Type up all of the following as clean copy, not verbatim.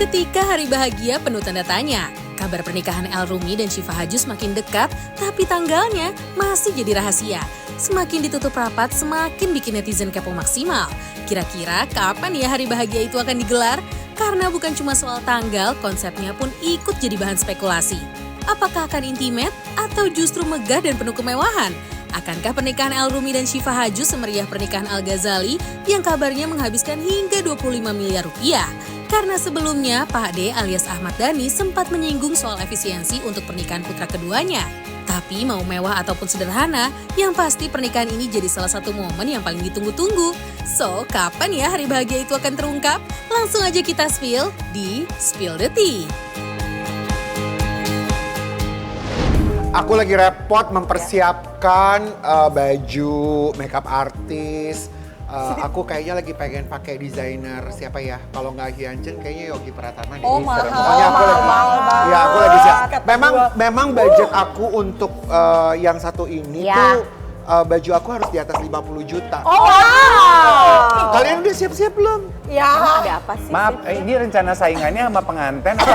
Ketika hari bahagia penuh tanda tanya, kabar pernikahan El Rumi dan Syifa Haju semakin dekat, tapi tanggalnya masih jadi rahasia. Semakin ditutup rapat, semakin bikin netizen kepo maksimal. Kira-kira kapan ya hari bahagia itu akan digelar? Karena bukan cuma soal tanggal, konsepnya pun ikut jadi bahan spekulasi. Apakah akan intimate atau justru megah dan penuh kemewahan? Akankah pernikahan El Rumi dan Syifa Haju semeriah pernikahan Al Ghazali yang kabarnya menghabiskan hingga 25 miliar rupiah? Karena sebelumnya Pak D alias Ahmad Dhani sempat menyinggung soal efisiensi untuk pernikahan putra keduanya. Tapi mau mewah ataupun sederhana, yang pasti pernikahan ini jadi salah satu momen yang paling ditunggu-tunggu. So, kapan ya hari bahagia itu akan terungkap? Langsung aja kita spill di Spill the Tea. Aku lagi repot mempersiapkan baju makeup artis. Aku kayaknya lagi pengen pakai desainer siapa ya? Kalau nggak Hyunjin kayaknya Yogi Pratama deh. Oh, mahal. Pokoknya aku lagi, ya aku lagi siap. Memang budget aku untuk yang satu ini tuh baju aku harus di atas 50 juta. Oh, wow. Kalian udah siap-siap belum? Ya. Ada apa sih? Maaf, ini rencana saingannya sama pengantin apa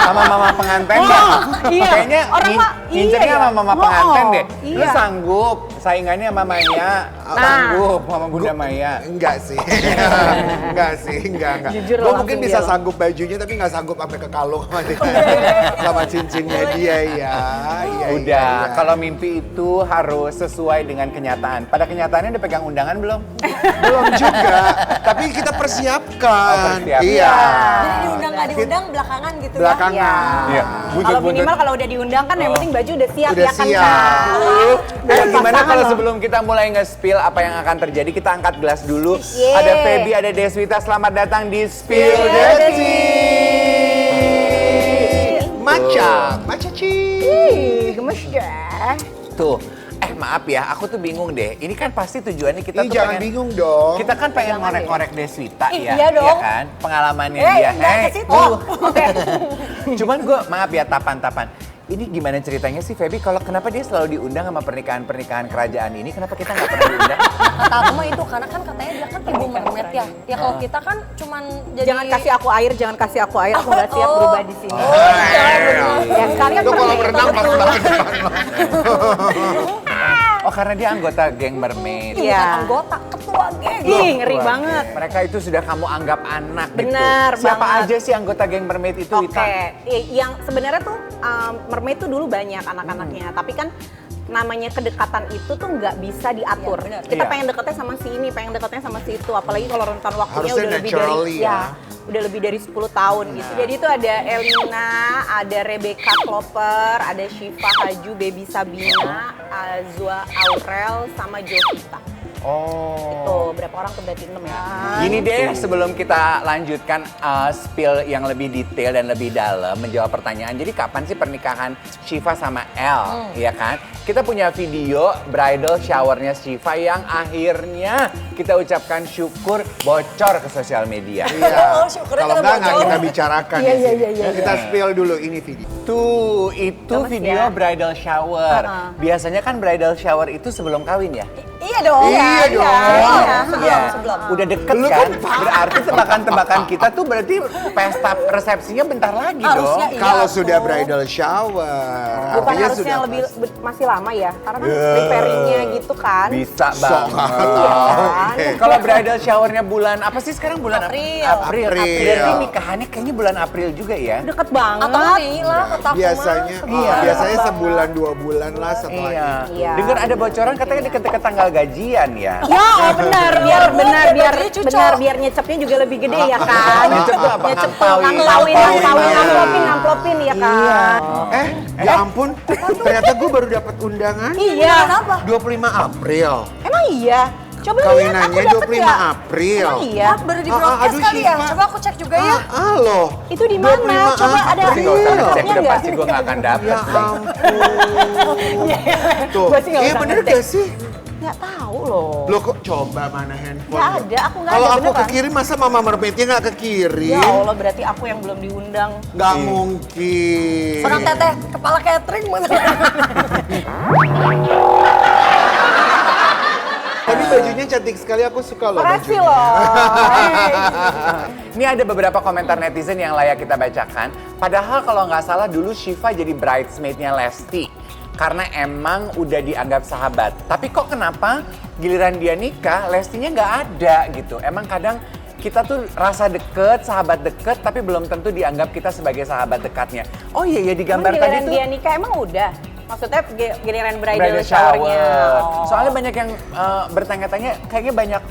sama mama pengantin deh? Iya. Kayaknya ngincernya sama mama pengantin deh. Lu Iya. sanggup saingannya sama Maya, sanggup sama Bunda Maya. Enggak sih. Enggak. Jujur Gue lo mungkin langsung bisa bilang. sanggup bajunya tapi nggak sanggup sampai ke kalung sama dia. Sama cincinnya dia ya. Udah, kalau mimpi itu harus sesuai dengan kenyataan. Pada kenyataannya udah pegang undangan belum? Belum juga, tapi kita persiapkan. persiapkan. Iya. Jadi diundang nggak diundang belakangan gitu Belakangan. Iya. Kalau minimal kalau udah diundang kan yang penting baju udah siap Udah ya kan. siap. Kak? Gimana kalau sebelum kita mulai nge-spill apa yang akan terjadi, kita angkat gelas dulu. Yeay. Ada Feby, ada Deswita, selamat datang di Spill the Tea. Maca Ih, gemes deh. Tuh, maaf ya, aku tuh bingung deh. Ini kan pasti tujuannya kita Ih, tuh jangan pengen, bingung dong. kita kan pengen Jangan ngorek-ngorek Deswita Ih, ya, iya dong. kan? Pengalamannya Eh, dia. jangan ke situ. dulu. Oke. Cuman gue, maaf ya, tapan-tapan. Ini gimana ceritanya sih Feby? Kalau kenapa dia selalu diundang sama pernikahan-pernikahan kerajaan ini? Kenapa kita nggak pernah diundang? Kata aku mah itu karena kan katanya dia kan ibu mermaid ya. Ya kalau kita kan cuman jadi Jangan kasih aku air, jangan kasih aku air. Aku nggak siap Oh. berubah di sini. Ya sekalian Itu kalau pergi. berenang pas banget depan lo. Oh, karena dia anggota geng mermaid. Iya. bukan anggota, ketua geng. Ih, ngeri Wah, banget. Mereka itu sudah kamu anggap anak Benar gitu. Siapa banget. aja sih anggota geng mermaid itu, Oke, Wita? yang sebenarnya tuh mermaid tuh dulu banyak anak-anaknya, tapi kan namanya kedekatan itu tuh nggak bisa diatur. Iya, benar. Kita Iya. pengen deketnya sama si ini, pengen deketnya sama si itu, apalagi kalau rentan waktunya Harusnya udah lebih naturally dari ya. udah lebih dari 10 tahun gitu. Jadi itu ada Elina, ada Rebecca Klopper, ada Syifa Haju, Baby Sabina, Azwa Aurel, sama Jovita. Oh. Tuh, berapa orang tuh berarti 6 ya? Gini deh, sebelum kita lanjutkan spill yang lebih detail dan lebih dalam menjawab pertanyaan. Jadi kapan sih pernikahan Syifa sama El, ya kan? Kita punya video bridal showernya Syifa yang akhirnya kita ucapkan syukur bocor ke sosial media. Iya. Oh, syukurnya Kalau kita nggak bocor. kita bicarakan Iya, di sini. iya. Kita spill dulu ini video. Tuh, itu Gemes video ya. bridal shower. Biasanya kan bridal shower itu sebelum kawin ya? Iya dong. Iya dong. Sebelum. Udah deket Lu kan? kan Berarti tebakan-tebakan kita tuh berarti pesta resepsinya bentar lagi Harusnya dong. iya. Kalau tuh. sudah bridal shower, Bukan artinya harusnya sudah lebih masih lama ya, karena kan preparingnya gitu kan. Bisa Sok banget. tahu. Oke. Kalau bridal showernya bulan apa sih sekarang bulan April. April. April. Berarti nikahannya kayaknya bulan April juga ya? Deket banget. Atau Mei lah, kata aku biasanya mah. Iya. biasanya sebulan 2 bulan lah setelah Iya. itu. Iya. Dengar ada bocoran katanya deket-deket tanggal gajian ya? Ya, benar, Gajinya cucok. biar nyecepnya juga lebih gede ya kan. Nyecep tuh apa? Nyecep tuh Ngamplauin. ngamplopin ya kan. Ya ampun, ternyata gue baru dapat undangan Iya. Kenapa? 25 April. Emang iya. Coba lihat aku Kawinannya dapet 25 nggak? April. Emang iya. Baru di broadcast aduh, kali ya. Syifa. Coba aku cek juga ya. Loh. Itu di mana? 25 Coba ada Tapi nggak usah ngecek, resepnya udah nggak? pasti gue nggak akan dapet. Ya ampun. Tuh, Gua sih nggak iya usah bener ngecek. gak sih? Nggak tahu loh. Lo kok coba mana handphone? Nggak ada, aku nggak Kalau ada, aku beneran. kekirim masa mama mermaidnya nggak kekirim? Ya Allah, berarti aku yang belum diundang. Nggak mungkin. Orang teteh kepala catering bener. Tapi Tapi bajunya cantik sekali, aku suka loh Makasih bajunya. loh. Ini ada beberapa komentar netizen yang layak kita bacakan. Padahal kalau nggak salah dulu Syifa jadi bridesmaid-nya Lesti. Karena emang udah dianggap sahabat. Tapi kok kenapa giliran dia nikah, Lestinya nggak ada gitu. Emang kadang kita tuh rasa deket, sahabat deket, tapi belum tentu dianggap kita sebagai sahabat dekatnya. Oh iya, ya di gambar Emang tadi giliran tuh. dia nikah emang udah? Maksudnya giliran bridal Bridal shower-nya. shower. Oh. Soalnya banyak yang bertanya-tanya, kayaknya banyak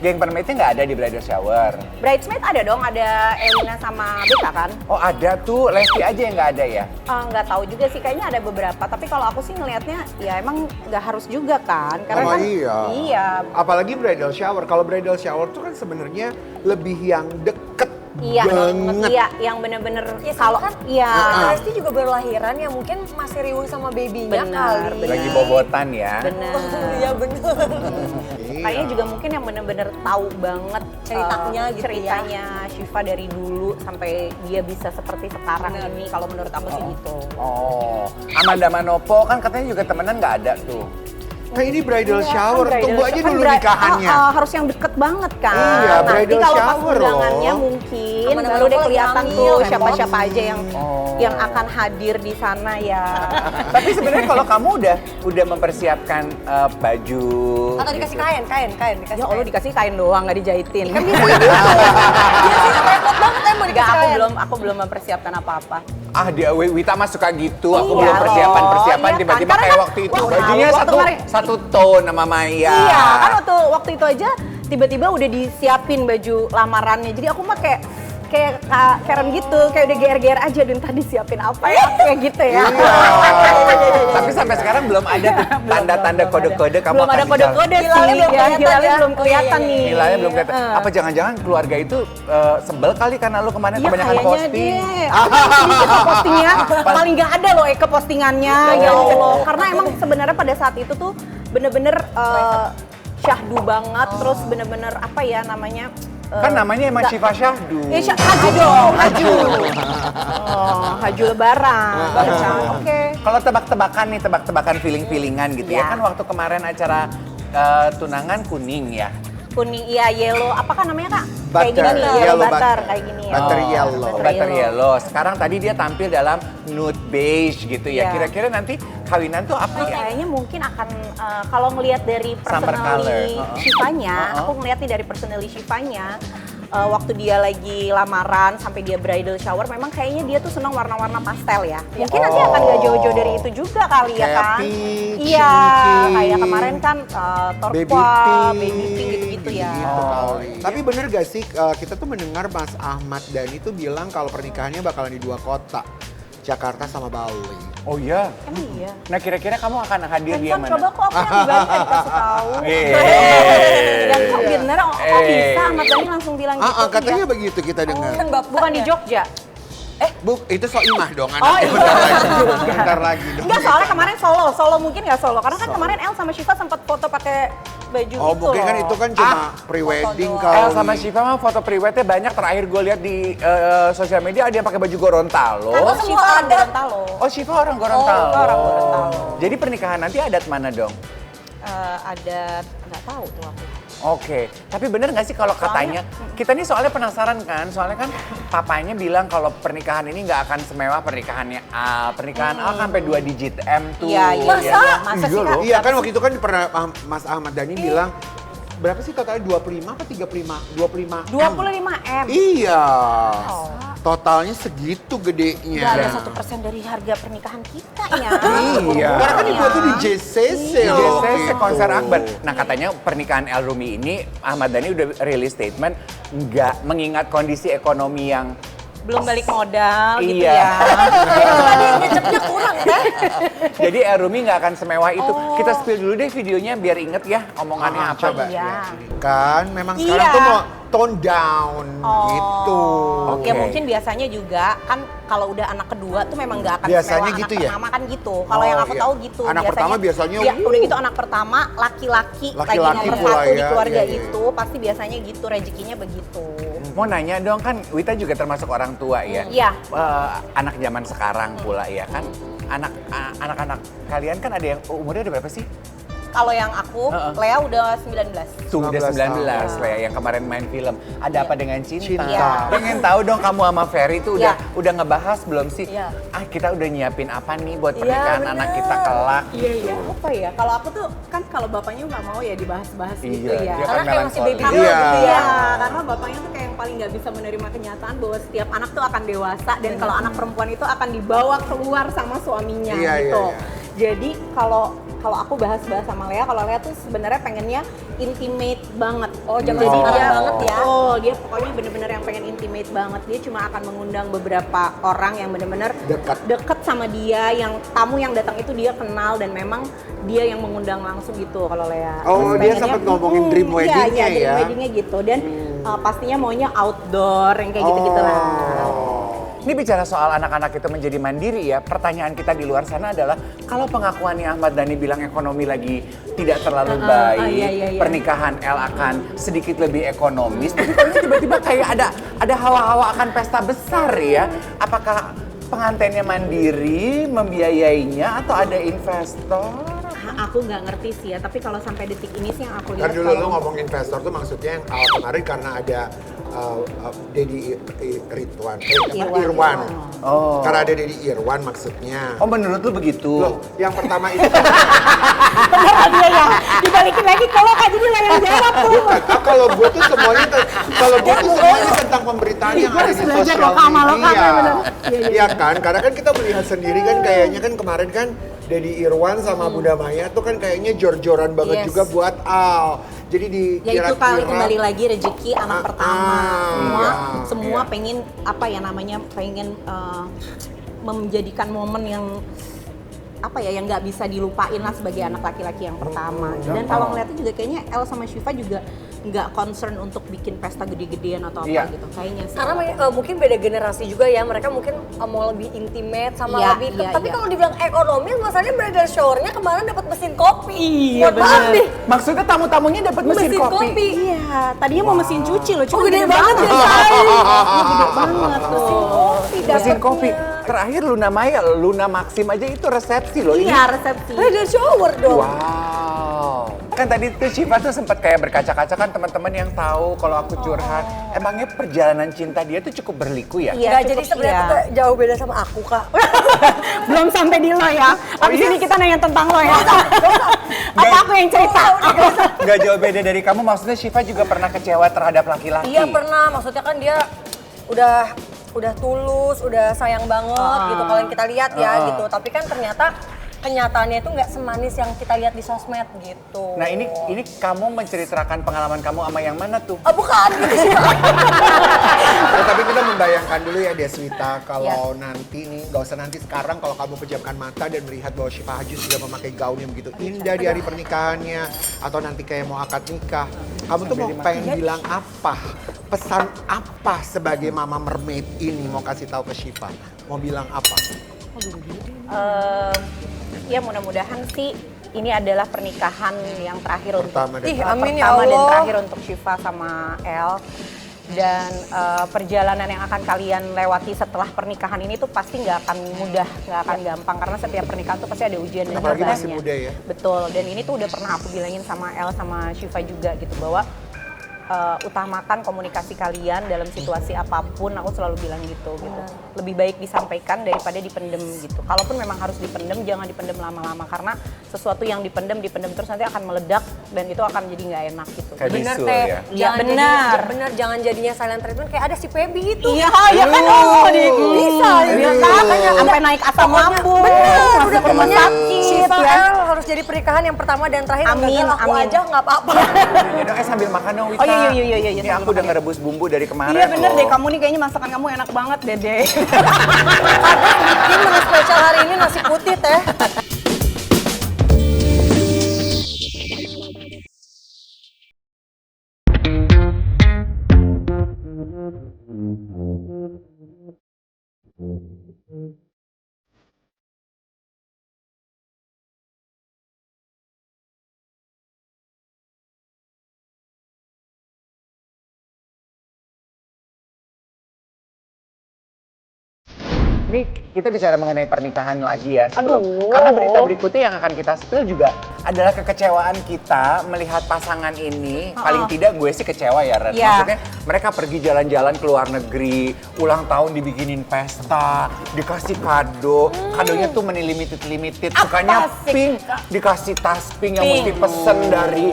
geng permaidnya nggak ada di bridal shower. Bridesmaid ada dong, ada Elina sama Becca kan? Oh ada tuh, Lesti aja yang nggak ada ya? Nggak tahu juga sih, kayaknya ada beberapa. Tapi kalau aku sih ngelihatnya, ya emang nggak harus juga kan? Oh, kan, iya. Iya. Apalagi bridal shower. Kalau bridal shower tuh kan sebenarnya lebih yang deket Iya, banget. iya, yang bener-bener Ya kalau kan, iya, Lesti juga baru lahiran ya mungkin masih riuh sama babynya Benar, kali. benar. Lagi bobotan ya. bener. Iya bener. Iya. Kayaknya juga mungkin yang bener-bener tahu banget Ceritanya gitu ya. ceritanya Syifa dari dulu sampai dia bisa seperti sekarang ini. Kalau menurut aku sih gitu. Oh, Amanda Manopo kan katanya juga temenan nggak ada tuh. Kayak ini bridal Iya, shower, kan tunggu bridal- aja kan dulu bri- nikahannya. harus yang deket banget kan. Iya, Nanti bridal kalau pas shower undangannya loh. mungkin Aman-aman baru deh lagi kelihatan hamil, tuh repot. siapa-siapa aja Oh. yang akan hadir di sana ya. Tapi sebenarnya kalau kamu udah mempersiapkan baju. Atau dikasih kain, dikasih Ya Allah, kain. dikasih kain doang, nggak dijahitin. Kan bisa Repot banget ya mau Enggak, dikasih kain. aku belum mempersiapkan apa-apa. Ah dia Wita mah suka gitu, aku Iya belum persiapan loh, iya tiba-tiba kan? kayak Karena waktu itu waktu- bajunya waktu satu kemarin- satu tone sama Maya. Iya, kan waktu itu aja tiba-tiba udah disiapin baju lamarannya. Jadi aku mah kayak Kak Karen gitu, kayak udah GR-GR aja, dan tadi siapin apa ya, kayak gitu ya. Tapi sampai sekarang belum ada tuh tanda-tanda kode-kode kamu Belum akan ada kode-kode sih, Hilalnya belum ya, kelihatan hilalnya ya. belum kelihatan Oh, iya, nih. Hilalnya belum kelihatan. Apa jangan-jangan keluarga itu sebel kali karena lu kemarin Iya kebanyakan kayaknya posting. deh. Aku kan sedikit kok postingnya, paling nggak ada loh ke postingannya, ya Allah. Karena emang sebenarnya pada saat itu tuh bener-bener syahdu banget, terus bener-bener apa ya namanya? Kan namanya emang nggak- Syifa Syahdu. Ya, Haju dong, Haju. Oh, Haju Lebaran. Baca. Oke. Kalau tebak-tebakan nih, tebak-tebakan feeling-feelingan gitu ya. Ya. Kan waktu kemarin acara tunangan kuning ya. Kuning, iya, yellow. Apa kan namanya, Kak? Kayak Butter, gini nih, yellow yellow butter, butter. kayak gini ya. Butter Oh, yellow. Butter yellow. Sekarang tadi dia tampil dalam nude beige gitu ya. Iya. Kira-kira nanti kawinan tuh apa ya? Kayaknya mungkin akan kalau ngelihat dari Summer color. personally Syifanya, Uh-uh. aku ngelihat nih dari personally Syifanya, waktu dia lagi lamaran sampai dia bridal shower, memang kayaknya dia tuh senang warna-warna pastel ya. Mungkin nanti akan gak jauh-jauh dari itu juga kali ya Kayak kan? peach, Iya, pinky, kayak kemarin kan baby turquoise, pink, baby pink gitu-gitu ya. Gitu kali. Tapi bener gak sih kita tuh mendengar Mas Ahmad Dhani tuh bilang kalau pernikahannya bakalan di 2 kota, Jakarta sama Bali. Oh iya. Emang iya. Nah kira-kira kamu akan hadir di yang Kan mana? coba kok aku yang di Bali nggak dikasih tahu. Dan kok bener, kok bisa Ahmad Dhani langsung bilang gitu? Katanya Iya. begitu kita dengar. Kan bapak Bukan di Jogja. Bu, itu Soimah dong Oh, anaknya. iya. Bentar lagi, bentar lagi dong. Enggak, soalnya kemarin Solo mungkin nggak Solo. Karena kan kemarin El sama Syifa sempat foto pakai baju Oh, itu mungkin kan loh. itu kan cuma pre-wedding kali. El sama Syifa mah foto priwetnya banyak. Terakhir gue lihat di sosial media ada yang pakai baju Gorontalo. Oh, semua Syifa orang ada. Gorontalo. Oh Syifa orang Gorontalo. Syifa orang Gorontalo. Jadi pernikahan nanti adat mana dong? Ada, nggak tahu tuh aku. Oke, tapi bener nggak sih kalau katanya kita nih soalnya penasaran kan, soalnya kan papanya bilang kalau pernikahan ini nggak akan semewah pernikahannya Al, pernikahan Al sampai 2 digit M tuh. Iya, iya. ya. Masa sih, Iya Kak? loh. Iya kan waktu itu kan pernah Mas Ahmad Dhani bilang berapa sih totalnya 25 apa 35? 25. 25 M. Iya. Oh. Totalnya segitu gedenya. Nggak ada 1% dari harga pernikahan kita ya. Iya. Karena kan dibuat tuh di JCC Iya. loh. JCC gitu. konser Akbar. Nah katanya pernikahan El Rumi ini Ahmad Dhani udah rilis statement nggak mengingat kondisi ekonomi yang Belum balik modal gitu Iya. ya. Tadi ngecepnya kurang kan? jadi El Rumi nggak akan semewah itu. Kita spill dulu deh videonya biar inget ya omongannya apa. Coba Iya. lihat. Kan memang Iya. sekarang tuh mau tone down gitu. Oke. Ya mungkin biasanya juga kan kalau udah anak kedua tuh memang nggak akan Biasanya semewah gitu anak ya? pertama kan gitu. Kalau Oh, yang aku iya. tahu gitu. Anak pertama biasanya, Ya udah gitu anak pertama laki-laki lagi Laki-laki nomor pula 1 di ya, keluarga iya, iya. itu pasti biasanya gitu rezekinya begitu. Mau nanya dong kan Wita juga termasuk orang tua ya. Iya. Anak zaman sekarang pula ya kan. Anak-anak kalian kan ada yang umurnya udah berapa sih? Kalau yang aku, Lea udah 19. Tuh udah 19 19 Lea yang kemarin main film. Ada apa dengan cinta? Cinta. Pengen tahu dong kamu sama Ferry tuh Iya. udah ngebahas belum sih? Iya. Kita udah nyiapin apa nih buat Iya, pernikahan bener. anak kita kelak? Iya. Apa ya? Kalau aku tuh kan kalau bapaknya nggak mau ya dibahas-bahas gitu Iya, ya. dia Karena kayak masih melankoli. baby Karena, girl gitu ya. iya, karena bapaknya tuh kayak yang paling nggak bisa menerima kenyataan bahwa setiap anak tuh akan dewasa dan kalau anak perempuan itu akan dibawa keluar sama suaminya Iya, gitu. iya. Jadi kalau aku bahas-bahas sama Lea, kalau Lea tuh sebenarnya pengennya intimate banget. Oh, jangan Jadi sekarang dia banget ya. Oh, dia pokoknya bener-bener yang pengen intimate banget. Dia cuma akan mengundang beberapa orang yang bener-bener deket sama dia, yang tamu yang datang itu dia kenal dan memang dia yang mengundang langsung gitu kalau Lea. Oh, Terus dia pengennya, sempat ngomongin dream weddingnya iya, dream ya? weddingnya gitu dan pastinya maunya outdoor yang kayak gitu-gitu lah. Ini bicara soal anak-anak itu menjadi mandiri ya, pertanyaan kita di luar sana adalah kalau pengakuannya Ahmad Dhani bilang ekonomi lagi tidak terlalu baik, iya. pernikahan El akan sedikit lebih ekonomis, tapi kalau tiba-tiba kayak ada hawa-hawa akan pesta besar ya, apakah pengantinnya mandiri, membiayainya atau ada investor? Aku nggak ngerti sih ya, tapi kalau sampai detik ini sih yang aku Kan lihat dulu lu kalau- ngomong investor tuh maksudnya yang kemarin karena ada Dedi Irwan. Oh. Karena ada Dedi Irwan maksudnya. Oh menurut lu begitu? Loh, yang pertama itu Beneran dia ya, dibalikin lagi kalau Kak jadi yang jawab tuh. kalau gue tuh semuanya tentang pemberitaan yang ada di belajar sosial lokal sama lokal, media. bener. Iya kan, karena kan kita melihat sendiri kan kayaknya kan kemarin kan Dedi Irwan sama Bunda Maya tuh kan kayaknya jor-joran banget Yes. juga buat Al. Jadi Ya itu kali dikira-kira kembali lagi rezeki anak pertama. Semua iya. pengen apa ya namanya pengen menjadikan momen yang apa ya yang nggak bisa dilupain lah sebagai anak laki-laki yang pertama. Dan kalau ngeliatnya juga kayaknya El sama Syifa juga nggak concern untuk bikin pesta gede-gedean atau apa Iya. gitu kayaknya sih. Karena mungkin beda generasi juga ya, mereka mungkin mau lebih intimate sama Iya, lebih iya, tapi iya. kalau dibilang ekonomi, masalahnya bridal shower-nya kemarin dapat mesin kopi. Iya, Mohon maaf bener. nih. Maksudnya tamu-tamunya dapat mesin, kopi? Iya, tadinya mau mesin cuci loh, cuma Oh, gede banget ya, say. Gede banget tuh. Mesin kopi. Terakhir Luna Maxim aja itu resepsi loh. Iya, resepsi. Bridal shower dong. Wow. Kan tadi tuh Syifa tuh sempat kayak berkaca-kaca kan teman-teman yang tahu kalau aku curhat. Emangnya perjalanan cinta dia tuh cukup berliku ya? Iya. Nggak, jadi cukup, sebenarnya iya. tuh jauh beda sama aku, Kak. Belum sampai di lo ya. Abis iya? ini kita nanya tentang lo ya. Apa aku yang cerita? Gak jauh beda dari kamu, maksudnya Syifa juga pernah kecewa terhadap laki-laki. Iya pernah, maksudnya kan dia udah tulus, udah sayang banget gitu kalau yang kita lihat ya gitu. Tapi kan ternyata kenyataannya itu nggak semanis yang kita lihat di sosmed gitu. Nah ini kamu menceritakan pengalaman kamu sama yang mana tuh? Bukan gitu sih. Ya, tapi kita membayangkan dulu ya Deswita kalau nanti nih, gak usah nanti sekarang kalau kamu pejamkan mata dan melihat bahwa Syifa Hajus sudah memakai gaun yang begitu indah di hari pernikahannya atau nanti kayak mau akad nikah, kamu tuh mau pengen bilang apa? Pesan apa sebagai mama mermaid ini mau kasih tahu ke Syifa? Mau bilang apa? Ya mudah-mudahan sih ini adalah pernikahan yang terakhir Pertama untuk dan amin ya pertama dan Allah. terakhir untuk Syifa sama El. Dan perjalanan yang akan kalian lewati setelah pernikahan ini tuh pasti nggak akan mudah, nggak akan gampang karena setiap pernikahan tuh pasti ada ujian dan Apalagi masih cobanya. muda ya. Betul. Dan ini tuh udah pernah aku bilangin sama El sama Syifa juga gitu bahwa utamakan komunikasi kalian dalam situasi apapun, aku selalu bilang gitu. Lebih baik disampaikan daripada dipendem gitu. Kalaupun memang harus dipendem, jangan dipendem lama-lama karena sesuatu yang dipendem terus nanti akan meledak dan itu akan jadi nggak enak gitu. Kayak Bener bisul teh, ya? Iya, jangan benar. bener jangan jadinya silent treatment kayak ada si Pebi itu. Iya, ya kan Bisa, dia ya. makanya sampai naik asam lambung. Bener, masuk udah rumah pokoknya sakit Syifa ya. El harus jadi pernikahan yang pertama dan terakhir. Amin, Yang gagal aku amin. aja nggak apa-apa. Ya dong, sambil makan dong Wita. Oh, iya, Ini sambil aku udah makan. ngerebus bumbu dari kemarin Iya bener loh. deh, kamu nih kayaknya masakan kamu enak banget Dede. Bikin menu spesial hari ini nasi putih teh. Nih, kita bicara mengenai pernikahan lagi ya. Aduh. Karena berita berikutnya yang akan kita spill juga adalah kekecewaan kita melihat pasangan ini. Paling tidak gue sih kecewa ya, Ren. Iya. Maksudnya mereka pergi jalan-jalan ke luar negeri, ulang tahun dibikinin pesta, dikasih kado. Kadonya tuh limited. Sukanya pink, dikasih tas pink yang mesti pesen dari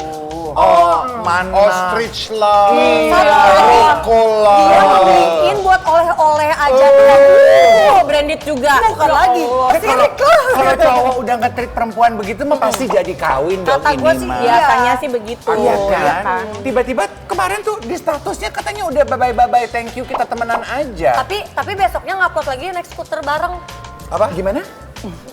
mana. Ostrich lah, Iya. Ricola. Dia ngebeliin buat oleh-oleh aja. Branded juga. Bukan lagi. Kalau cowok udah nge-treat perempuan begitu mah pasti jadi kawin dong Kata gua ini sih mah. Biasanya sih begitu. Iya ya kan? Tiba-tiba kemarin tuh di statusnya katanya udah bye-bye, thank you, kita temenan aja. Tapi besoknya ngupload lagi naik skuter bareng. Apa? Gimana?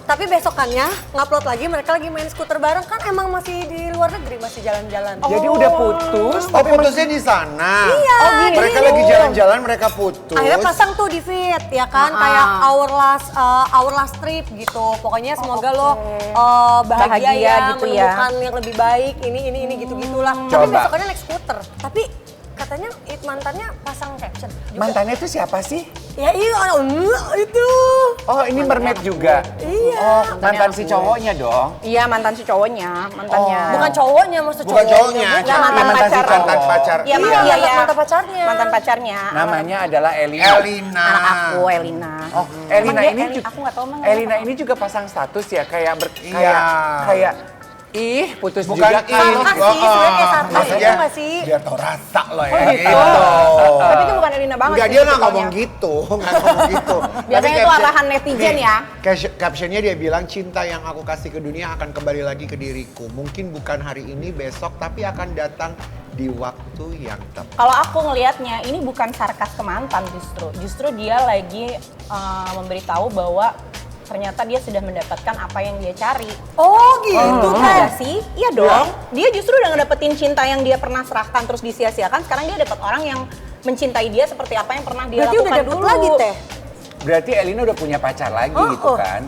Tapi besokannya ngupload lagi mereka lagi main skuter bareng kan emang masih di luar negeri masih jalan-jalan. Jadi udah putus, Oh putusnya di sana. Iya, gitu. Mereka lagi jalan-jalan, mereka putus. Akhirnya pasang tuh di feed ya kan kayak our last trip gitu. Pokoknya semoga lo bahagia, Bahagia ya, gitu ya. menemukan yang lebih baik. Ini gitu-gitulah. Tapi Coba. besokannya naik skuter. Tapi katanya mantannya pasang caption juga. mantannya tuh siapa sih? Ya iya itu. Oh ini mermaid juga? Iya. Oh mantan si cowoknya dong? Iya, mantan si cowoknya, mantannya. Bukan cowoknya maksud Bukan cowoknya, bukan. Enggak, mantan mantan si pacar. cowok. Mantan pacar. Iya, mantan pacarnya. Mantan pacarnya. Namanya adalah Elina. Elina. Anak aku, Elina. Oh, Elina Emang dia ini Eli- juga aku nggak tahu, emang Elina nggak ini juga pasang status ya kayak Iya. kayak ih putus Bukan juga ih. Sarkas sih, sebenarnya kayak sarkas Maksudnya, itu nggak sih? dia tau rasa loh ya. gitu. Gitu. Tapi itu bukan Elina banget. Enggak, sih dia nggak tipikalnya. ngomong gitu, nggak ngomong gitu. Biasanya Tapi itu caption- arahan netizen nih, ya. Captionnya dia bilang, cinta yang aku kasih ke dunia akan kembali lagi ke diriku. Mungkin bukan hari ini, besok, tapi akan datang di waktu yang tepat. Kalau aku ngelihatnya ini bukan sarkas ke mantan justru. Justru dia lagi memberitahu bahwa ternyata dia sudah mendapatkan apa yang dia cari. Oh gitu Iya kan? sih? Iya dong. Dia justru udah ngedapetin cinta yang dia pernah serahkan terus disia-siakan. Sekarang dia dapat orang yang mencintai dia seperti apa yang pernah dia Berarti lakukan udah dapet dulu. lagi teh. Berarti Elina udah punya pacar lagi gitu kan?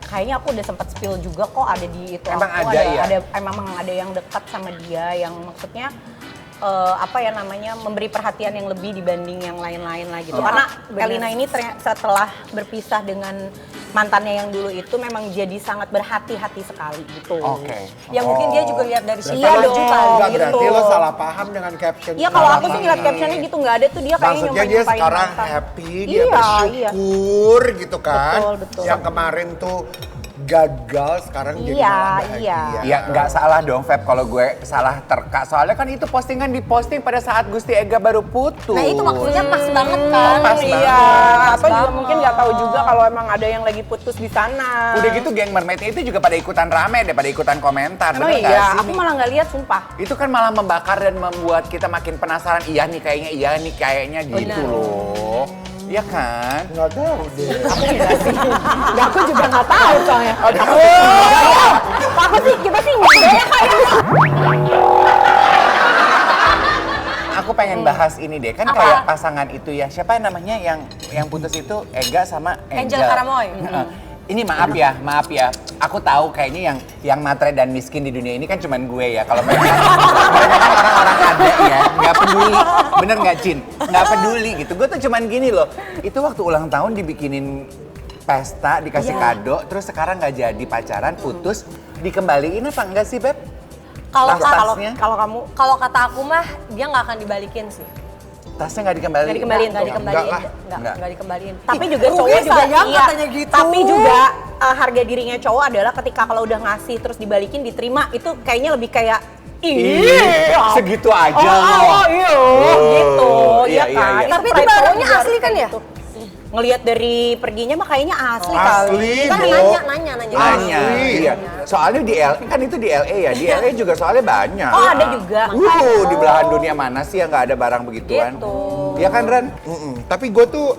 Kayaknya aku udah sempat spill juga kok ada di itu. Emang Aku ada ya? Emang ada yang dekat sama dia yang maksudnya memberi perhatian yang lebih dibanding yang lain-lain lah gitu. Karena Elina ini setelah berpisah dengan mantannya yang dulu itu memang jadi sangat berhati-hati sekali gitu. Oke. Ya mungkin dia juga lihat dari situ. Iya dong. Enggak, gitu. berarti lo salah paham dengan caption. Iya kalau aku sih ngeliat ini. captionnya gitu nggak ada tuh dia kayaknya Maksudnya dia nyumpain sekarang mantan. happy, dia Iya, bersyukur gitu kan. Betul, betul. Yang kemarin tuh gagal, sekarang jadi Iya, malah bahagia. iya. Ya nggak salah dong Feb kalau gue salah terka. Soalnya kan itu postingan diposting pada saat Gusti Ega baru putus. Nah itu maksudnya pas banget kan? Pas Iya, banget. atau juga mungkin nggak tahu juga kalau emang ada yang lagi putus di sana. Udah gitu geng mermaidnya itu juga pada ikutan rame deh, pada ikutan komentar. Emang Bener nggak iya, sih? aku malah nggak lihat sumpah. Itu kan malah membakar dan membuat kita makin penasaran. Iya nih kayaknya gitu Benar. loh. Iya kan? Nggak tahu deh. Ya, aku juga nggak tahu soalnya. Apa sih kita sih nggak ya kayak. Aku pengen bahas ini deh, kan Apa? kayak pasangan itu ya. Siapa namanya yang putus itu Ega sama Angel Karamoy. Heeh. Ini maaf ya. Aku tahu kayaknya yang matre dan miskin di dunia ini kan cuman gue ya. Kalau mereka kan orang-orang ada ya, nggak peduli. Bener nggak Cin? Nggak peduli gitu. Gue tuh cuman gini loh. Itu waktu ulang tahun dibikinin pesta, dikasih kado, terus sekarang nggak jadi pacaran, putus, dikembaliin apa enggak sih Beb? Kalau Tas-tasnya? Kalau kamu kalau kata aku mah dia nggak akan dibalikin sih. Tasnya nggak dikembaliin? Nggak dikembaliin. Nggak dikembaliin. Enggak Enggak. Nggak dikembaliin. tapi juga Rugi cowok juga sayang iya. katanya gitu. Tapi juga harga dirinya cowok adalah ketika kalau udah ngasih terus dibalikin diterima itu kayaknya lebih kayak Ih, segitu aja loh. iya, Oh, gitu, iya, ya kan. iya. Tapi itu pride barangnya cowok asli juga kan ya? gitu. Ngelihat dari perginya mah kayaknya asli kali. Asli, Kan Bo. nanya. Nanya, Asli. iya. Soalnya di LA, kan itu di LA ya, di LA juga soalnya banyak. Oh, ada juga. Di belahan dunia mana sih yang nggak ada barang begituan? Gitu. Iya kan Ren? Tapi gue tuh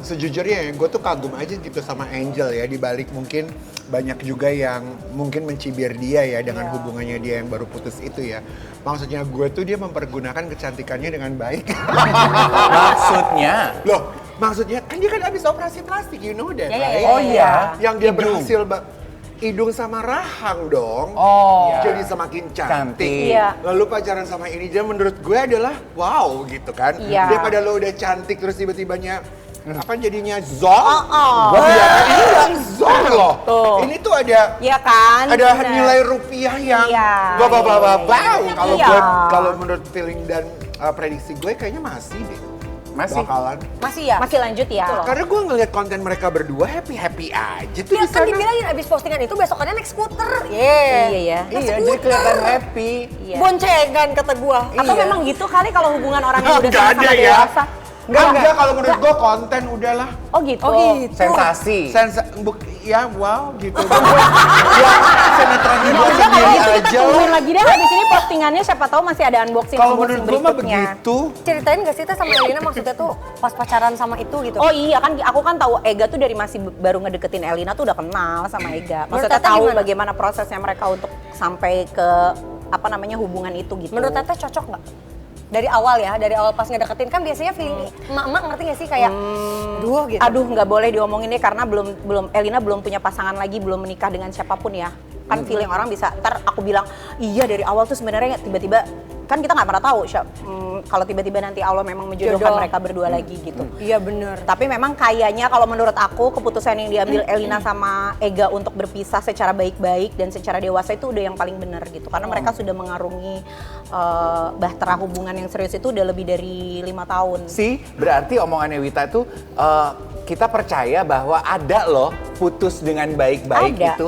sejujurnya ya, gue tuh kagum aja gitu sama Angel ya, dibalik mungkin banyak juga yang mungkin mencibir dia ya dengan hubungannya dia yang baru putus itu ya. Maksudnya gue tuh dia mempergunakan kecantikannya dengan baik. Maksudnya? Loh, maksudnya kan dia kan habis operasi plastik, you know that, Ya, ya, right? ya, Oh iya. Yang dia Hidung. berhasil hidung sama rahang dong. Oh. Jadi semakin cantik. Cantik. Iya. Lalu pacaran sama ini dia menurut gue adalah wow gitu kan. Iya. Daripada lo udah cantik terus tiba-tibanya apa jadinya zong. Gua bilang ini yang zong loh. Ini tuh ada Iya kan? ada Bener. nilai rupiah yang Iya, Kalau iya. kalau menurut feeling dan prediksi gue kayaknya masih deh. Masih? Bakalan. Masih ya? Masih lanjut ya. Karena gue ngeliat konten mereka berdua happy aja tuh Ya di kan sana. dibilangin abis postingan itu besokannya naik skuter. Yeah. Iya ya. Iya, jadi kelihatan happy. Iya. Boncengan kata gua. Atau memang gitu kali kalau hubungan orang yang udah Nggak sama-sama ada ya. dewasa. Enggak, kalau menurut gue konten udahlah. Oh gitu. Sensasi. Ya wow gitu. Ya sinetron Ya gue udah kalau sendiri gitu kita aja. tungguin lagi deh habis ini postingannya siapa tahu masih ada unboxing Kalau menurut gue mah berikutnya. begitu. Ceritain gak sih Teh sama Elina maksudnya tuh pas pacaran sama itu gitu? Oh iya kan aku kan tahu Ega tuh dari masih baru ngedeketin Elina tuh udah kenal sama Ega. Menurut Maksudnya Tata tahu gimana? bagaimana prosesnya mereka untuk sampai ke apa namanya hubungan itu gitu. Menurut Teteh cocok nggak? Dari awal ya, dari awal pas ngedeketin kan biasanya feeling emak-emak ngerti gak sih kayak duh gitu. Aduh nggak boleh diomongin deh karena belum Elina belum punya pasangan lagi, belum menikah dengan siapapun ya. Kan feeling orang bisa ntar aku bilang iya dari awal tuh sebenarnya tiba-tiba kan kita nggak pernah tahu kalau tiba-tiba nanti Allah memang menjodohkan Jodoh. mereka berdua lagi gitu. Iya bener. Tapi memang kayaknya kalau menurut aku keputusan yang diambil Elina sama Ega untuk berpisah secara baik-baik dan secara dewasa itu udah yang paling benar gitu. Karena mereka sudah mengarungi bahtera hubungan yang serius itu udah lebih dari 5 tahun. Sih, berarti omongannya Wita tuh kita percaya bahwa ada loh putus dengan baik-baik Ada, itu.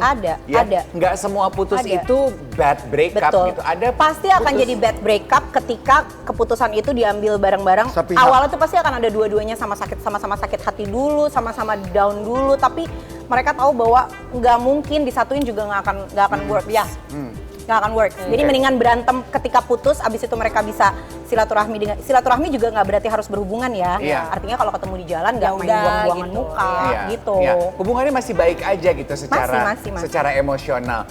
ada. Nggak semua putus Ada. itu bad breakup Betul. gitu. Ada pasti akan putus- jadi bad breakup ketika keputusan itu diambil bareng-bareng. Sepihak. Awalnya tuh pasti akan ada dua-duanya sama-sama sakit hati dulu, sama-sama down dulu. Tapi mereka tahu bahwa nggak mungkin disatuin juga nggak akan work. Ya. Nggak akan work. Jadi mendingan berantem ketika putus, abis itu mereka bisa silaturahmi juga nggak berarti harus berhubungan ya. Iya. Artinya kalau ketemu di jalan nggak main udah, buang-buangan gitu. muka Iya, gitu. iya. Hubungannya masih baik aja gitu secara Masih. secara emosional.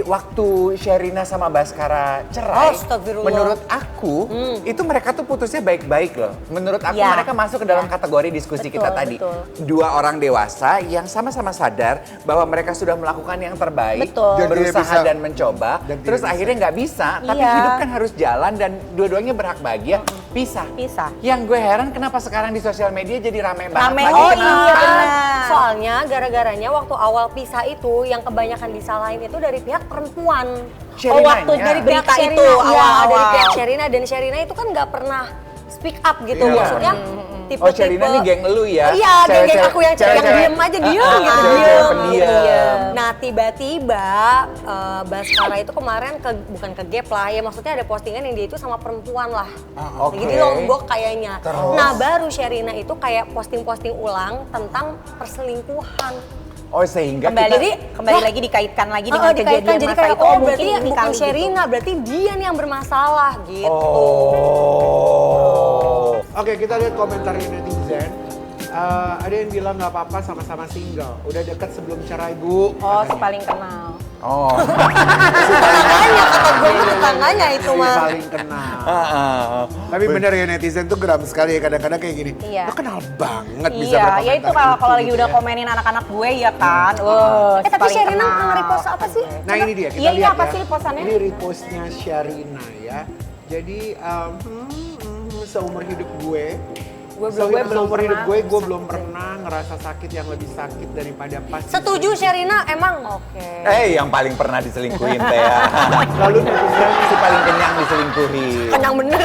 Waktu Sherina sama Baskara cerai, Astagfirullah. menurut aku itu mereka tuh putusnya baik-baik loh. Menurut aku Ya. mereka masuk ke dalam kategori diskusi Betul, kita tadi. betul. Dua orang dewasa yang sama-sama sadar bahwa mereka sudah melakukan yang terbaik, Betul. Dan tidak berusaha bisa. dan mencoba, Dan tidak terus bisa. akhirnya nggak bisa. Tapi Iya. hidup kan harus jalan dan dua-duanya berhak bahagia. Pisah. Yang gue heran kenapa sekarang di sosial media jadi rame banget. Rame, lagi. oh Kenapa? iya benar. Soalnya gara-garanya waktu awal pisah itu yang kebanyakan disalahin itu dari pihak perempuan. Sherinanya. waktu dari pihak Berita Sherina, itu iya, awal-awal. dari pihak Sherina dan Sherina itu kan nggak pernah speak up gitu. Iya. Maksudnya Oh Sherina ini geng lu ya? Iya, geng aku yang cewek-cewek. diem aja, diem Ah, gitu, cewek-cewek diem. pendiam. Nah tiba-tiba Baskara itu kemarin bukan ke gap lah ya, maksudnya ada postingan yang dia itu sama perempuan lah. oke. Jadi lombok kayaknya. Nah baru Sherina itu kayak posting-posting ulang tentang perselingkuhan. Oh sehingga Kembali lagi dikaitkan lagi dengan dikaitkan, kejadian jadi masa kayak itu. oh mungkin berarti ini bukan kali Sherina, berarti dia nih yang bermasalah gitu. Oh. Oke, kita lihat komentar netizen. Ada yang bilang nggak apa-apa sama-sama single. Udah deket sebelum cerai, Bu. Oh, si katanya. paling kenal. Oh. Tetangganya kata gue itu tetangganya itu Si mah. paling kenal. Tapi bener ya netizen tuh geram sekali ya kadang-kadang kayak gini. Iya. Lo kenal banget bisa Iya, berkomentar ya itu kalau lagi gitu udah ya. komenin anak-anak gue ya kan. Wah, si Tapi paling Sherina kenal. nge-repost apa sih? Nah ini dia, kita Iya, lihat apa ya. sih posannya? Ini repostnya Sherina ya. Jadi seumur hidup gue, seumur hidup gue belum pernah ngerasa sakit yang lebih sakit daripada pas. Setuju Sherina emang. Oke. Yang paling pernah diselingkuhin teh ya. Lalu netizen Si paling kenyang diselingkuhi. Kenyang bener.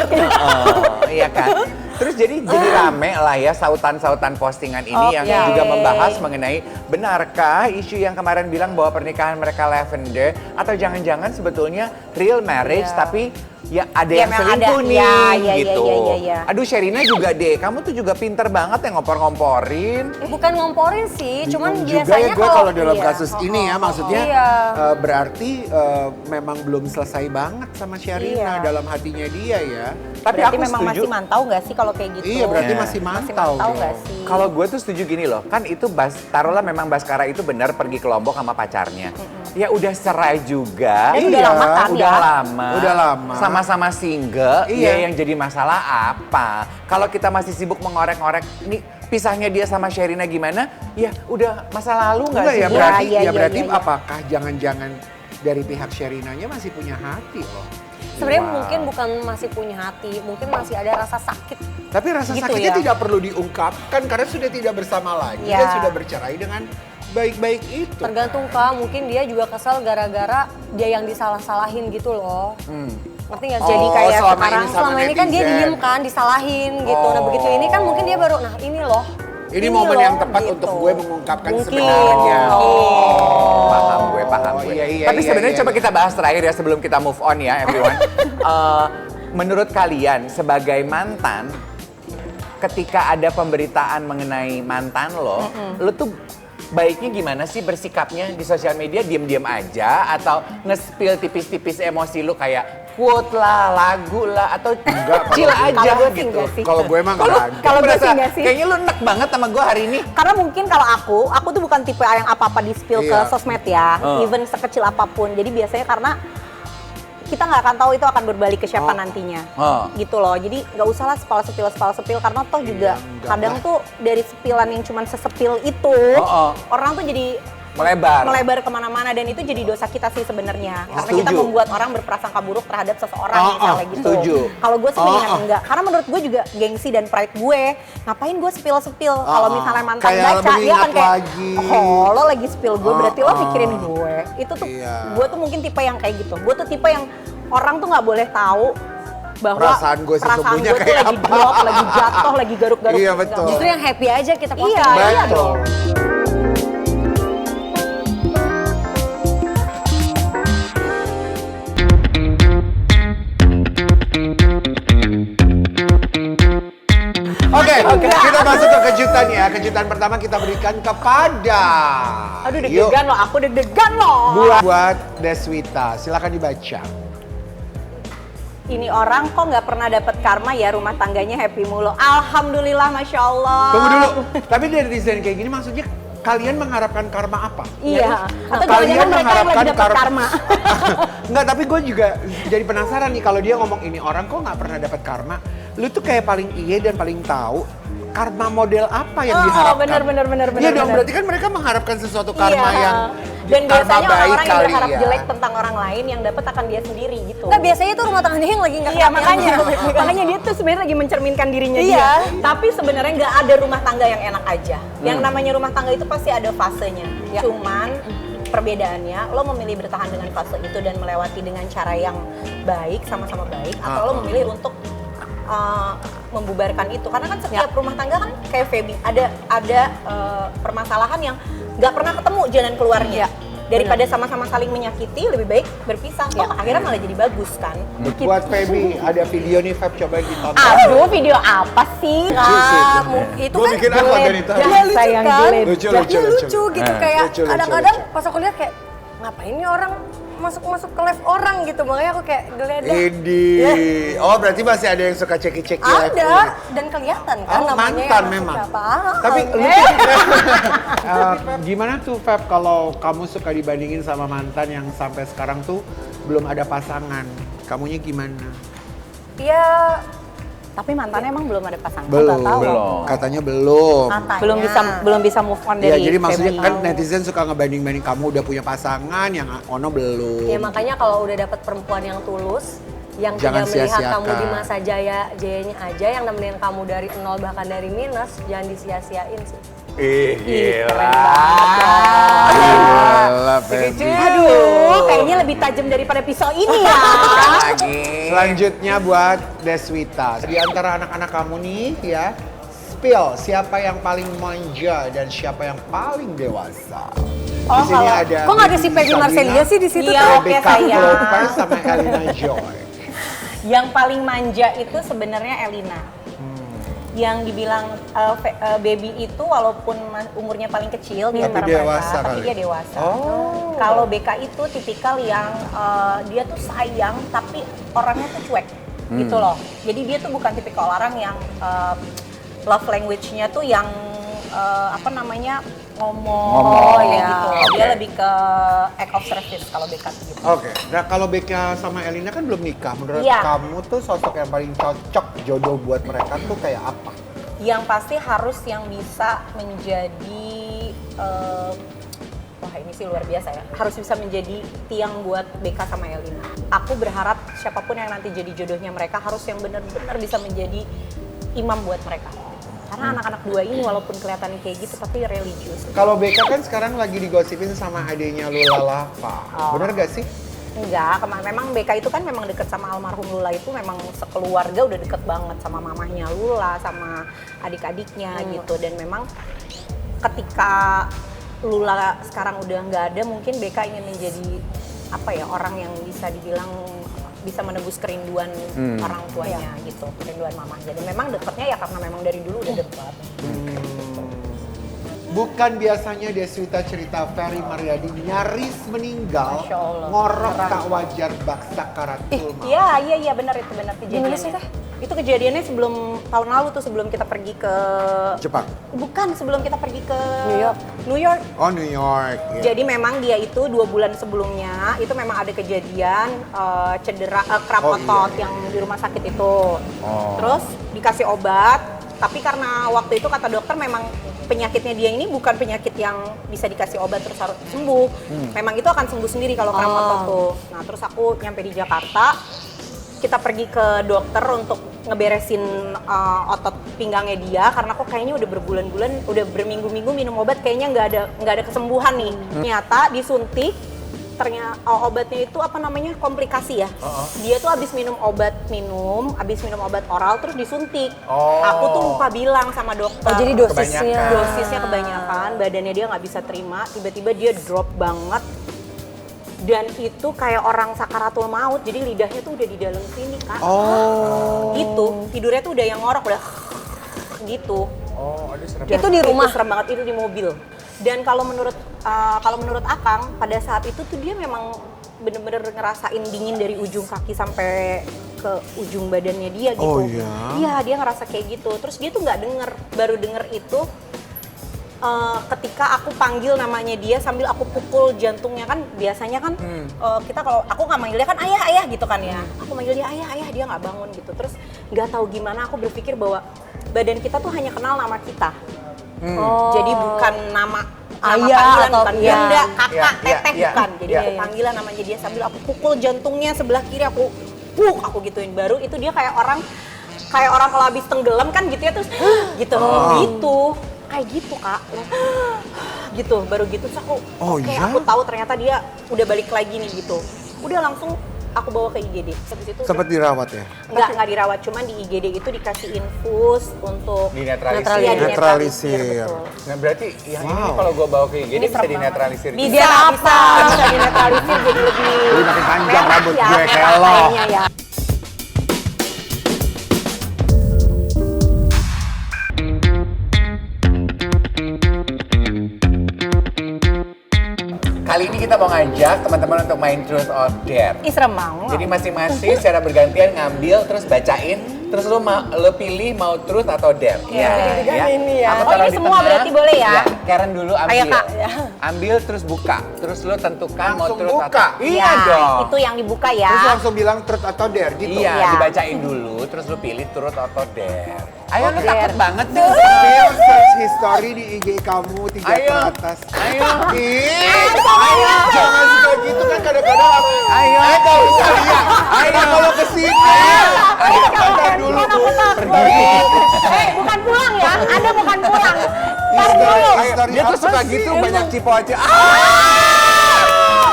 Iya kan? Terus jadi rame lah ya sautan-sautan postingan ini yang Oke. juga membahas mengenai benarkah isu yang kemarin bilang bahwa pernikahan mereka lavender atau jangan-jangan sebetulnya real marriage tapi ya ada yang Yang selingkuh ada. nih Ya, gitu. ya. Aduh Sherina juga deh, kamu tuh juga pinter banget ya ngompor-ngomporin. Bukan ngomporin sih, cuman juga biasanya ya gue kalau dalam iya. kasus ini ya maksudnya Iya. berarti memang belum selesai banget sama Sherina Iya. dalam hatinya dia ya. Tapi Berarti aku memang setuju. masih mantau nggak sih kalau kayak gitu? Iya berarti Iya. masih Masih mantau. mantau dong. nggak sih? Kalau gue tuh setuju gini loh, kan itu taruhlah memang Baskara itu benar pergi ke Lombok sama pacarnya. Ya udah cerai juga. Dan udah lama kan udah ya? lama. Udah lama. Sama-sama single. Iya. Ya yang jadi masalah apa? Kalau kita masih sibuk mengorek-ngorek ini pisahnya dia sama Sherina gimana? Ya udah masa lalu nggak Enggak sih? ya berarti Iya, ya berarti iya. apakah jangan-jangan dari pihak Sherinanya masih punya hati loh? sebenarnya mungkin bukan masih punya hati, mungkin masih ada rasa sakit. Tapi rasa Gitu sakitnya ya. tidak perlu diungkapkan karena sudah tidak bersama lagi Ya. dan sudah bercerai dengan baik-baik itu. Tergantung Kak, mungkin dia juga kesel gara-gara dia yang disalah-salahin gitu loh. Ngerti nggak sih? Jadi Oh, kayak selama sekarang, ini sama selama ini kan dia netizen. diem kan, disalahin gitu. Nah begitu ini kan mungkin dia baru, nah ini loh. Ini momen yang loh, tepat gitu. untuk gue mengungkapkan Mungkin. sebenarnya. Paham gue. Iya, Tapi iya, sebenarnya iya. coba kita bahas terakhir ya sebelum kita move on ya everyone. Menurut kalian sebagai mantan, ketika ada pemberitaan mengenai mantan lo tuh baiknya gimana sih bersikapnya di sosial media? Diam-diam aja atau nge-spill tipis-tipis emosi lu kayak quote lah, lagu lah, atau chill aja kalau gue sih gitu? enggak sih. Kalau gue emang Kalau nggak ada. Kalau gue merasa sih enggak sih. kayaknya lu enak banget sama gue hari ini. Karena mungkin kalau aku tuh bukan tipe yang apa-apa di spill ke Iya. sosmed ya, even sekecil apapun. Jadi biasanya karena kita nggak akan tahu itu akan berbalik ke siapa nantinya, gitu loh. Jadi nggak usah lah sepil karena toh juga enggak kadang lah. tuh dari sepilan yang cuman sesepil itu, orang tuh jadi melebar kemana-mana dan itu jadi dosa kita sih sebenarnya. Karena kita Setuju. membuat orang berprasangka buruk terhadap seseorang misalnya gitu. setuju. Kalau gue sih mendingan enggak, karena menurut gue juga gengsi dan pride gue, ngapain gue sepil-sepil. Kalau misalnya mantan Kayak baca, dia mengingat akan kayak, lagi. oh lo lagi spill gue, berarti lo mikirin gue. Itu tuh, Iya. gue tuh mungkin tipe yang kayak gitu. Gue tuh tipe yang orang tuh nggak boleh tahu bahwa Perasaan gue sesungguhnya gue tuh kayak lagi apa. drop, lagi jatuh, lagi garuk-garuk. Iya, Nggak betul. boleh. Justru yang happy aja kita posting. Iya, iya Betul. dong. Oke, kita masuk ke kejutan ya. Kejutan pertama kita berikan kepada. Aduh Yuk, deg-degan loh, aku deg-degan loh. buat Deswita, silakan dibaca. Ini orang kok nggak pernah dapat karma ya, rumah tangganya happy mulu. Alhamdulillah, Masya Allah. Tunggu dulu, tapi dari desain kayak gini maksudnya kalian mengharapkan karma apa? Iya, atau Kalian jangan-jangan mereka yang lagi mengharapkan dapat karma. Enggak, tapi gue juga jadi penasaran nih kalau dia ngomong ini orang kok nggak pernah dapat karma. Lu tuh kayak paling iya dan paling tahu karma model apa yang diharapkan. benar. Iya dong, berarti kan mereka mengharapkan sesuatu karma Iya. yang dan karma biasanya baik orang-orang yang kali berharap ya. jelek tentang orang lain yang dapat akan dia sendiri gitu. Nggak, biasanya itu rumah tangganya yang lagi nggak Iya kenyang. makanya dia tuh sebenarnya lagi mencerminkan dirinya Iya. dia. Tapi sebenarnya nggak ada rumah tangga yang enak aja. Yang namanya rumah tangga itu pasti ada fasenya. Ya. Cuman perbedaannya lo memilih bertahan dengan fase itu dan melewati dengan cara yang baik, sama-sama baik, atau lo memilih untuk membubarkan itu. Karena kan setiap rumah tangga kan kayak Feby ada permasalahan yang nggak pernah ketemu jalan keluarnya. Daripada sama-sama saling menyakiti, lebih baik berpisah. Toh akhirnya malah jadi bagus kan. Buat Feby, ada video nih Feb, coba ditonton. Aduh, video apa sih? Itu Gua kan bikin apa dari tadi? Iya, lucu Sayang kan? geledah. Lucu, Iya, lucu gitu kayak Lucu, kadang-kadang lucu. pas aku lihat kayak ngapain nih orang masuk ke live orang gitu, makanya aku kayak geledah. Ini, oh berarti masih ada yang suka ceki-ceki live Ada ini. dan kelihatan kan Oh, namanya mantan yang memang. siapa. Tapi lu gimana tuh Feb kalau kamu suka dibandingin sama mantan yang sampai sekarang tuh belum ada pasangan? Kamunya gimana? Ya Tapi mantannya emang belum ada pasangan. Belum. Nggak tahu. Katanya belum. katanya. Belum bisa move on Ya dari jadi maksudnya Feby. kan netizen suka ngebanding-banding kamu udah punya pasangan, yang Ono belum. Ya makanya kalau udah dapet perempuan yang tulus, yang Jangan tidak melihat sia-siakan. kamu di masa jayanya aja, yang nemenin kamu dari nol bahkan dari minus, jangan disia-siain sih. Gila. Gila, Feby. Aduh, kayaknya lebih tajam daripada pisau ini ya. Lagi. Selanjutnya buat Deswita. Di antara anak-anak kamu nih ya, spill siapa yang paling manja dan siapa yang paling dewasa. Oh, Di sini kalau- ada Kok nggak ada si Peggy Marcelia sih di situ? Iya, tuh? oke, Rebecca sayang. Clover sama Elina Joy. Yang paling manja itu sebenarnya Elina. Yang dibilang baby itu walaupun umurnya paling kecil di Tapi antara dewasa mereka, tapi kali. dia dewasa. Oh. Kalau BK itu tipikal yang dia tuh sayang tapi orangnya tuh cuek gitu loh. Jadi dia tuh bukan tipikal orang yang love language-nya tuh yang ngomong ya gitu. Dia lebih ke act of service kalau BK tuh gitu. Oke, nah kalau Becca sama Elina kan belum nikah. Menurut Iya. kamu tuh sosok yang paling cocok jodoh buat mereka tuh kayak apa? Yang pasti harus yang bisa menjadi wah ini sih luar biasa ya. Harus bisa menjadi tiang buat BK sama Elina. Aku berharap siapapun yang nanti jadi jodohnya mereka harus yang benar-benar bisa menjadi imam buat mereka. Karena anak-anak dua ini walaupun kelihatan kayak gitu tapi religius. Kalau BK kan sekarang lagi digosipin sama adiknya Lula Lava. Bener gak sih? Enggak, memang BK itu kan memang deket sama almarhum Lula itu memang sekeluarga udah deket banget sama mamahnya Lula, sama adik-adiknya gitu. Dan memang ketika Lula sekarang udah nggak ada, mungkin BK ingin menjadi apa ya, orang yang bisa dibilang bisa menebus kerinduan orang tuanya gitu, kerinduan mamahnya. Dan memang deketnya ya karena memang dari dulu udah deket. Bukan biasanya Deswita cerita Ferry Maryadi nyaris meninggal, Masya Allah. ngorok tak wajar bak sakaratul maut. Iya benar itu benar kejadiannya. Gimana sih, Teh? Itu kejadiannya sebelum tahun lalu tuh, sebelum kita pergi ke Jepang. Bukan, sebelum kita pergi ke New York. Oh, New York. Iya. Jadi memang dia itu 2 bulan sebelumnya itu memang ada kejadian cedera kram Oh, otot iya. yang di rumah sakit itu. Terus dikasih obat, tapi karena waktu itu kata dokter memang penyakitnya dia ini bukan penyakit yang bisa dikasih obat terus harus sembuh. Memang itu akan sembuh sendiri kalau kram otot tuh. Nah, terus aku nyampe di Jakarta, kita pergi ke dokter untuk ngeberesin otot pinggangnya dia karena kok kayaknya udah berbulan-bulan, udah berminggu-minggu minum obat kayaknya nggak ada kesembuhan nih. Ternyata disuntik, ternyata obatnya itu apa namanya, komplikasi ya. Dia tuh habis minum obat oral terus disuntik. Aku tuh lupa bilang sama dokter. Oh, jadi dosisnya. Dosisnya kebanyakan, badannya dia nggak bisa terima, tiba-tiba dia drop banget. Dan itu kayak orang sakaratul maut, jadi lidahnya tuh udah di dalam sini kan. Gitu, tidurnya tuh udah yang ngorok, udah gitu. Oh, aduh serem. Dan Itu di rumah? serem banget, itu di mobil. Dan kalau menurut Akang, pada saat itu tuh dia memang bener-bener ngerasain dingin dari ujung kaki sampai ke ujung badannya dia gitu. Oh, iya? Iya, dia ngerasa kayak gitu. Terus dia tuh nggak denger, baru denger itu ketika aku panggil namanya dia sambil aku pukul jantungnya. Kan biasanya kan kita kalau aku nggak manggil dia kan ayah gitu kan ya, aku manggil dia ayah dia nggak bangun gitu. Terus nggak tahu gimana aku berpikir bahwa badan kita tuh hanya kenal nama kita. Jadi bukan nama Ayah panggilan, atau bukan iya. bunda, kakak, Iya, teteh, iya, bukan. Jadi iya. aku panggilan namanya dia sambil aku pukul jantungnya sebelah kiri, aku gituin. Baru itu dia kayak orang kalau habis tenggelam kan gitu ya, terus gitu. Gitu. Kayak gitu, Kak. Gitu, baru gitu terus aku aku tahu ternyata dia udah balik lagi nih gitu. Udah langsung aku bawa ke IGD. Habis itu Sempat dirawat ya? nggak dirawat, cuman di IGD itu dikasih infus untuk Dinetralisir. Iya, Netralisir. betul. Nah berarti yang ini kalau gue bawa ke IGD Ini bisa serem dinetralisir. banget. gitu? Bisa dinetralisir jadi lebih Jadi makin panjang merah rambut ya, gue kayak merah lo. kayaknya ya. Kali ini kita mau ngajak teman-teman untuk main Truth or Dare. Ih, serem banget. Jadi masing-masing secara bergantian ngambil terus bacain, terus lo pilih mau truth atau dare. Iya, ini ya. Aku Oh, taruh ini di semua tengah. berarti boleh ya? Iya, Karen dulu ambil. Ayo, Kak. Ambil terus buka. Terus lo tentukan mau Langsung truth buka? atau Iya dong. Itu yang dibuka ya. Terus langsung bilang truth atau dare gitu? Iya, Iya. dibacain dulu, terus lo pilih truth atau dare. Ayo lo Oke. takut banget sih. Feel search history di IG kamu 3 Ayo. ke atas. Ayo. Ayo, jangan suka gitu kan kadang-kadang aku. Ayo. Gak usah lihat. Ayo kalau kesini. Ayo. Bentar dulu. Bukan pulang ya, Anda bukan pulang. History Dia tuh apa suka sih? gitu, banyak cipo aja.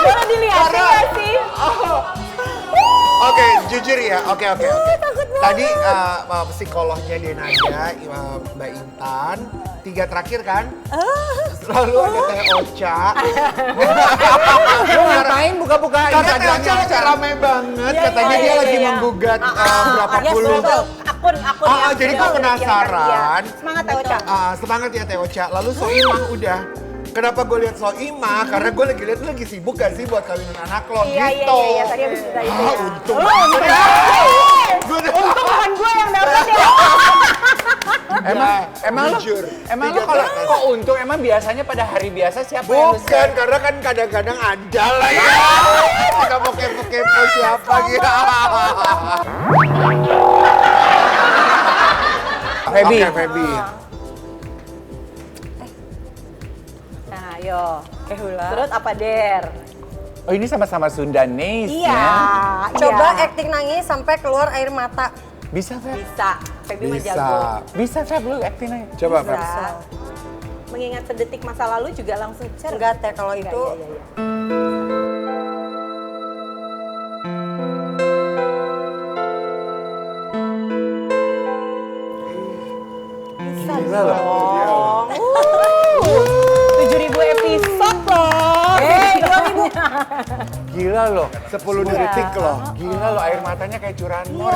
Boleh dilihatin nggak sih? Oke, jujur ya. Oke. Tadi psikolognya Denada, Mbak Intan, 3 terakhir kan? Lalu ada Teh Ocha. Lo ngapain buka-buka Karena Teh Instagramnya? Ocha rame banget. Katanya dia lagi menggugat berapa puluh. Akun Jadi gue penasaran. Semangat Teh Ocha. Semangat ya Teh Ocha. Lalu Soimah udah. Kenapa gue lihat Soimah? Karena gue lagi lihat lu lagi sibuk gak sih buat kawinan anak lo Iya, gitu. tadi habis cerita itu ya. Untung. Untung bukan gue yang dapet ya. Emang lo Jujur. kalau 3 ke atas. kok untung emang biasanya pada hari biasa siapa yang lu Bukan, karena kan kadang-kadang ada lah ya. Kita mau kepo-kepo siapa gitu. Feby. Oke, Feby. Nah, Ayo. Hula. Terus apa Der? Oh ini sama-sama Sundanese Iya. ya? Coba iya. acting nangis sampai keluar air mata. Bisa Feb? Bisa. Feby mah Bisa. jago. Bisa Feb lu acting aja. Coba, Feb. Bisa. Mengingat sedetik masa lalu juga langsung cer. Enggak teh kalau Enggak, itu. iya, iya. Bisa Gila loh. dong. 7.000 episode loh. 2.000. Gila loh. 10 detik loh. Gila loh air matanya kayak curanmor.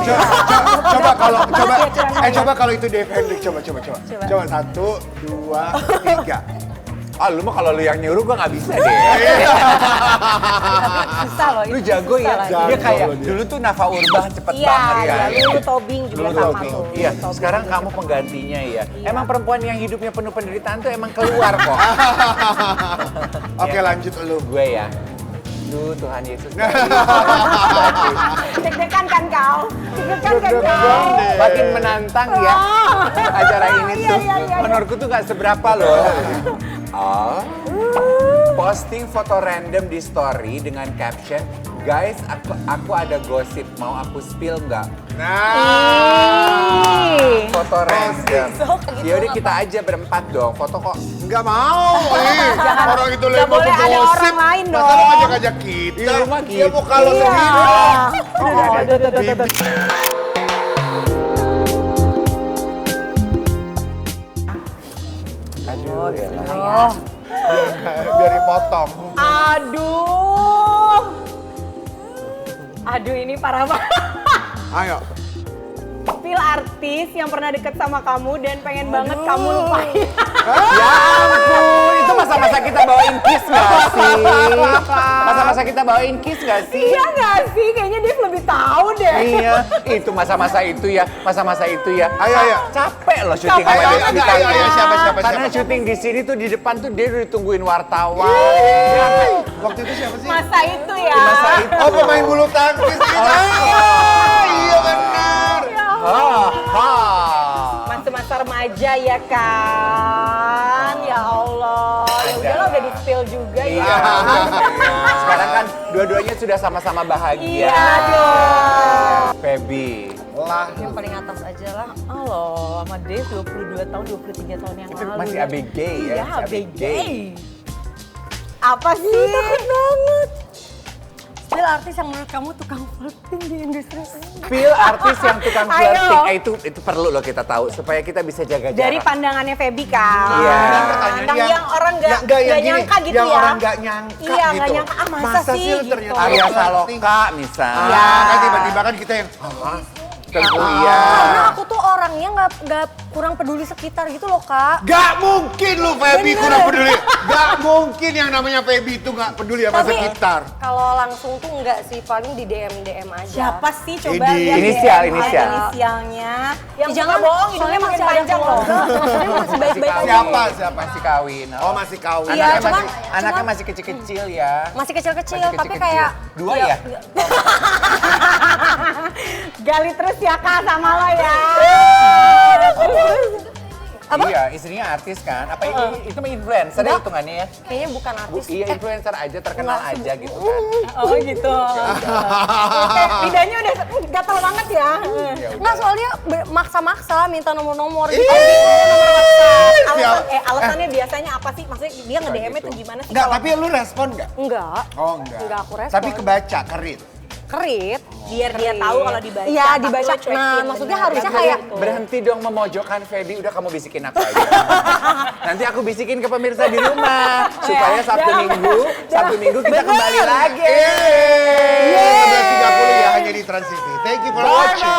Coba kalau itu Dave Hendrik, coba. Coba 1, 2, 3. Ah lu mah kalau lu yang nyuruh gua nggak bisa deh. Susah loh. Lu itu jago susah ya. lagi. Dia Jago kayak loh dia. dulu tuh Nafa Urbah cepet Iya, banget ya. iya, Lulu Tobing juga Lulu sama Tobing. tuh. Iya, Lulu Tobing sekarang juga kamu cepet. penggantinya ya. Emang perempuan yang hidupnya penuh penderitaan tuh emang keluar kok. Oke, lanjut lu. Gue ya. Duh Tuhan Yesus. Deg-degan kan kau? Deg-degan kan Deg-degan kau? deh. Makin menantang ya acara ini Iya, tuh. iya, iya. Menurutku tuh nggak seberapa loh. Oh. Posting foto random di story dengan caption, guys aku ada gosip, mau aku spill nggak? Nah, Foto random. gitu Yaudah kita aja berempat dong, foto kok. nggak mau. Orang itu nggak lagi mau boleh ada gosip. orang lain Masa lu dong. ngajak-ngajak kita? Iya, lu mah Dia gitu. mau kalau Iya. sendiri. Aduh, ya. Biar dipotong. Aduh. Aduh ini parah banget. Ayo. Spill artis yang pernah deket sama kamu dan pengen banget kamu lupain. Ya ampun, itu masa-masa kita bawain kiss nggak sih? Masa-masa kita bawain kiss nggak sih? Iya nggak sih? Kayaknya dia lebih tahu deh. Iya, itu masa-masa itu ya, masa-masa itu ya. Ayo. Capek loh syuting Capek sama dia banget, di ayo, kantor. ayo, siapa? Karena syuting di sini tuh di depan tuh dia udah ditungguin wartawan. Waktu itu siapa sih? Masa itu ya. Masa itu. Oh, pemain bulu tangkis kita. Iya benar. Masa-masa remaja ya kan? Ya Allah. Ya udahlah udah di spill juga Iya. ya. Sekarang kan dua-duanya sudah sama-sama bahagia. Iya dong. Feby. Lah. Yang paling atas aja lah. Halo, sama Dave 22 tahun, 23 tahun yang Itu lalu. masih ya. ABG ya? Iya, masih ABG. Apa sih? Takut banget. Spill artis yang menurut kamu tukang flirting di industri ini. Spill artis yang tukang Ayo. flirting. Itu perlu loh kita tahu supaya kita bisa jaga jarak. Dari pandangannya Feby kan. Iya. Pandang yang orang nggak yang gini, nyangka gitu yang ya. orang nggak nyangka Iya, gitu. nggak nyangka. Ah, masa sih lu gitu. ternyata Arya flirting? Saloka misal. Iya. Kan tiba-tiba kan kita yang, Tentu iya. Karena aku tuh orangnya nggak kurang peduli sekitar gitu loh kak. Gak mungkin lu Feby Bener. kurang peduli. Gak mungkin yang namanya Feby itu gak peduli sama sekitar. Kalau langsung tuh enggak sih, paling di DM aja. Siapa sih coba Ini. lihat Inisial, DM, inisial. ada inisialnya. Yang Jangan suka bohong, hidungnya soalnya makin masih ada panjang loh. keluarga. Maksudnya masih baik-baik aja. Siapa? Masih kawin. Oh masih kawin. Iya, Anaknya cuman- anaknya masih kecil-kecil ya. Masih kecil-kecil, Masih tapi kecil-kecil. kayak... Dua ya? Gali terus ya kak sama lo ya. Apa? Iya, istrinya artis kan. Apa itu mah influencer ya Enggak. hitungannya ya? Kayaknya bukan artis. Iya, influencer aja, terkenal aja gitu kan. Oh gitu. Lidahnya udah gatel banget ya. Ya udah. Enggak, soalnya maksa-maksa minta nomor-nomor gitu. Alasannya biasanya apa sih? Maksudnya dia nge-DM-nya tuh gimana sih? Enggak, kalau tapi lu respon gak? Enggak. Oh enggak. Enggak, aku respon. Tapi kebaca, kerit. Kerit. biar dia tahu kalau dibaca. Iya, tapi dibaca. lo cuekin, Nah, maksudnya bener. harusnya Yang kayak gitu. Berhenti dong memojokkan Feby, udah kamu bisikin aku aja. Nanti aku bisikin ke pemirsa di rumah supaya Sabtu Minggu kita kembali lagi. Yeay! 11.30 ya hanya di Trans TV. Thank you for watching.